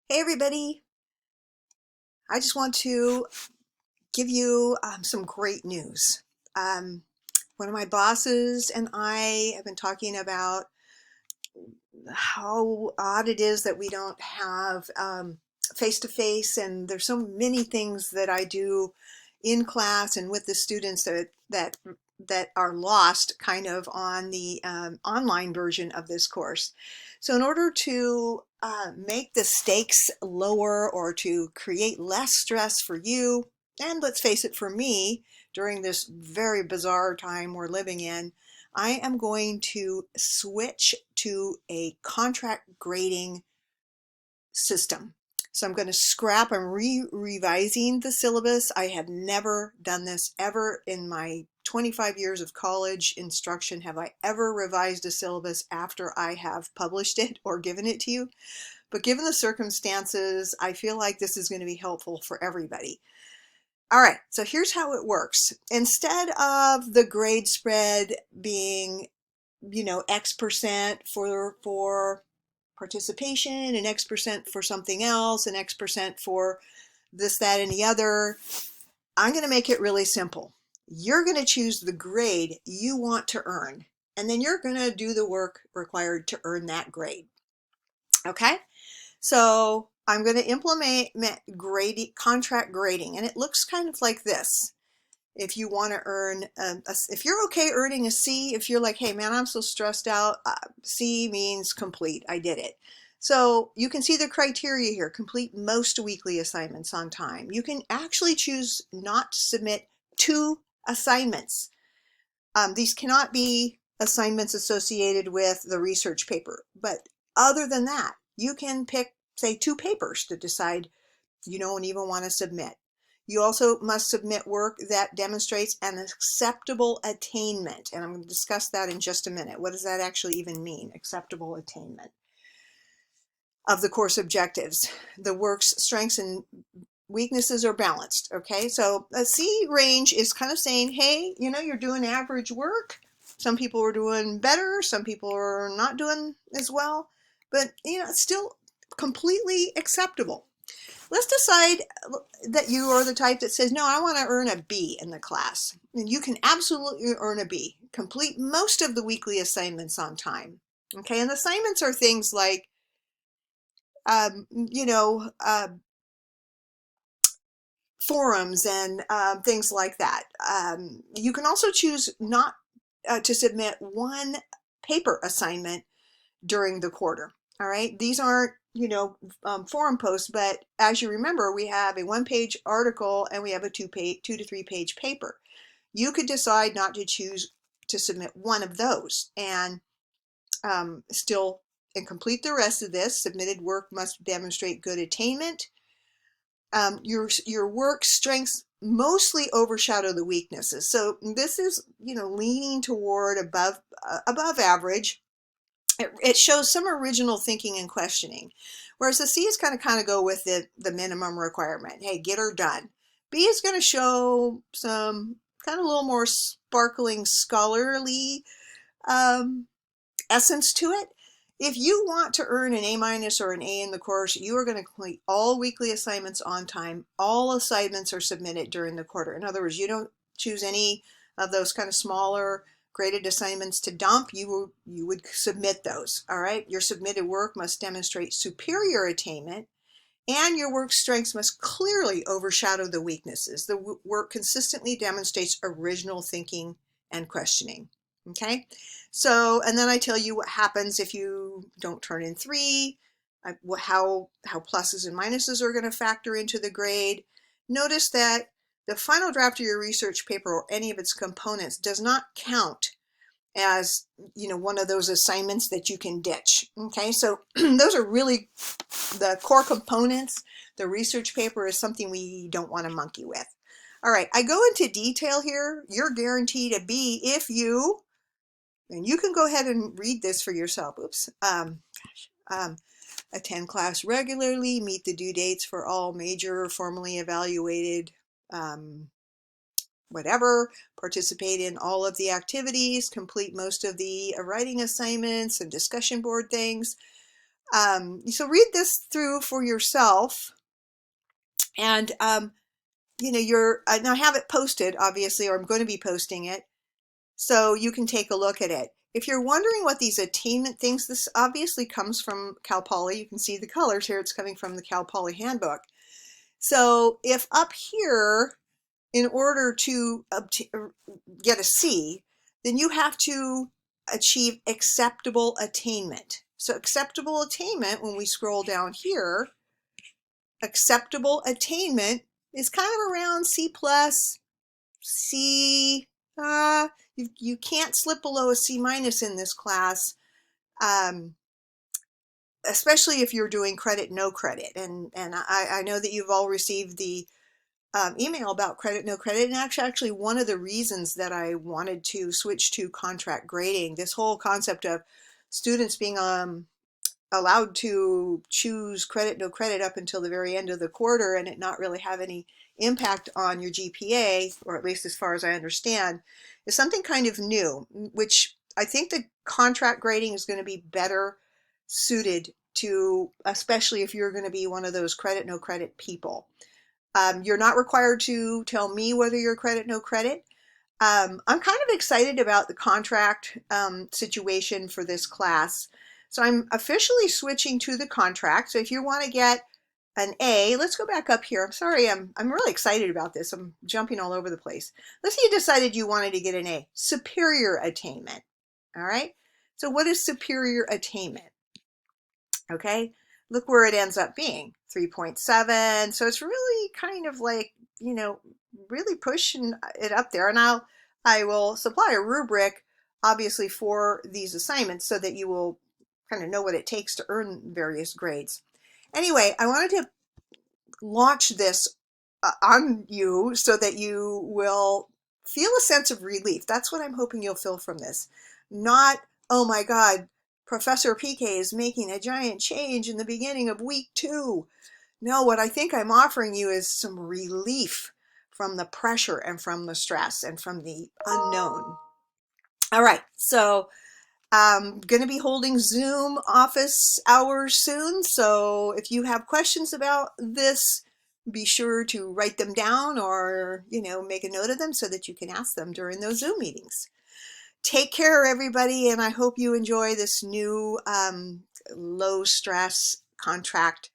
Hey everybody, I just want to give you some great news. Um, One of my bosses and I have been talking about how odd it is that we don't have face-to-face, and there's so many things that I do in class and with the students that are lost kind of on the online version of this course. So in order to make the stakes lower or to create less stress for you, and let's face it, for me, during this very bizarre time we're living in, I am going to switch to a contract grading system. So I'm going to scrap, I'm revising the syllabus. I have never done this ever in my 25 years of college instruction. Have I ever revised a syllabus after I have published it or given it to you? But given the circumstances, I feel like this is going to be helpful for everybody. All right, so here's how it works. Instead of the grade spread being X% for participation and X% for something else and X% for this, that, and the other, I'm going to make it really simple. You're going to choose the grade you want to earn, and then you're going to do the work required to earn that grade. Okay? So I'm going to implement contract grading, and it looks kind of like this. If you want to earn, if you're okay earning a C, if you're like, hey man, I'm so stressed out, C means complete, I did it. So you can see the criteria here: complete most weekly assignments on time. You can actually choose not to submit 2 assignments. These cannot be assignments associated with the research paper, but other than that, you can pick, say, 2 papers to decide you don't even want to submit. You also must submit work that demonstrates an acceptable attainment, and I'm going to discuss that in just a minute. What does that actually even mean, acceptable attainment of the course objectives? The work's strengths and weaknesses are balanced. Okay, so a C range is kind of saying, hey, you're doing average work. Some people are doing better, some people are not doing as well, but it's still completely acceptable. Let's decide that you are the type that says, no, I want to earn a B in the class. And you can absolutely earn a B. Complete most of the weekly assignments on time. Okay, and assignments are things like, um, you know, uh, forums and things like that. You can also choose not to submit one paper assignment during the quarter. All right, these aren't forum posts, but as you remember, we have a 1-page article and we have a 2 to 3 page paper. You could decide not to choose to submit one of those and still and complete the rest of this. Submitted work must demonstrate good attainment. Your work strengths mostly overshadow the weaknesses. So this is leaning toward above average. It shows some original thinking and questioning, whereas the C is kind of go with the minimum requirement. Hey, get her done. B is going to show some kind of a little more sparkling scholarly um, essence to it. If you want to earn an A- or an A in the course, you are going to complete all weekly assignments on time. All assignments are submitted during the quarter. In other words, you don't choose any of those kind of smaller graded assignments to dump. You would submit those. All right. Your submitted work must demonstrate superior attainment, and your work strengths must clearly overshadow the weaknesses. The work consistently demonstrates original thinking and questioning. Okay, so, and then I tell you what happens if you don't turn in 3, how pluses and minuses are going to factor into the grade. Notice that the final draft of your research paper or any of its components does not count as one of those assignments that you can ditch. Okay, so those are really the core components. The research paper is something we don't want to monkey with. All right, I go into detail here. You're guaranteed a B if you, and you can go ahead and read this for yourself. Oops. Attend class regularly, meet the due dates for all major formally evaluated whatever, participate in all of the activities, complete most of the writing assignments and discussion board things. So read this through for yourself, and and I have it posted, obviously, or I'm going to be posting it, so you can take a look at it. If you're wondering what these attainment things, this obviously comes from Cal Poly. You can see the colors here. It's coming from the Cal Poly handbook. So if up here, in order to get a C, then you have to achieve acceptable attainment. So acceptable attainment, when we scroll down here, acceptable attainment is kind of around C plus, C. You can't slip below a C minus in this class, especially if you're doing credit, no credit. And I know that you've all received the email about credit, no credit, and actually one of the reasons that I wanted to switch to contract grading, this whole concept of students being allowed to choose credit, no credit up until the very end of the quarter and it not really have any impact on your GPA, or at least as far as I understand, is something kind of new, which I think the contract grading is going to be better suited to, especially if you're going to be one of those credit, no credit people. You're not required to tell me whether you're credit, no credit. I'm kind of excited about the contract situation for this class. So I'm officially switching to the contract. So if you want to get an A, let's go back up here. I'm sorry, I'm really excited about this. I'm jumping all over the place. Let's say you decided you wanted to get an A, superior attainment. All right. So what is superior attainment? Okay, look where it ends up being, 3.7. So it's really kind of like, really pushing it up there. And I will supply a rubric, obviously, for these assignments so that you will kind of know what it takes to earn various grades. Anyway, I wanted to launch this on you so that you will feel a sense of relief. That's what I'm hoping you'll feel from this. Not, oh my God, Professor PK is making a giant change in the beginning of week 2. No, what I think I'm offering you is some relief from the pressure and from the stress and from the unknown. All right, so I'm going to be holding Zoom office hours soon, so if you have questions about this, be sure to write them down or, make a note of them so that you can ask them during those Zoom meetings. Take care, everybody, and I hope you enjoy this new low stress contract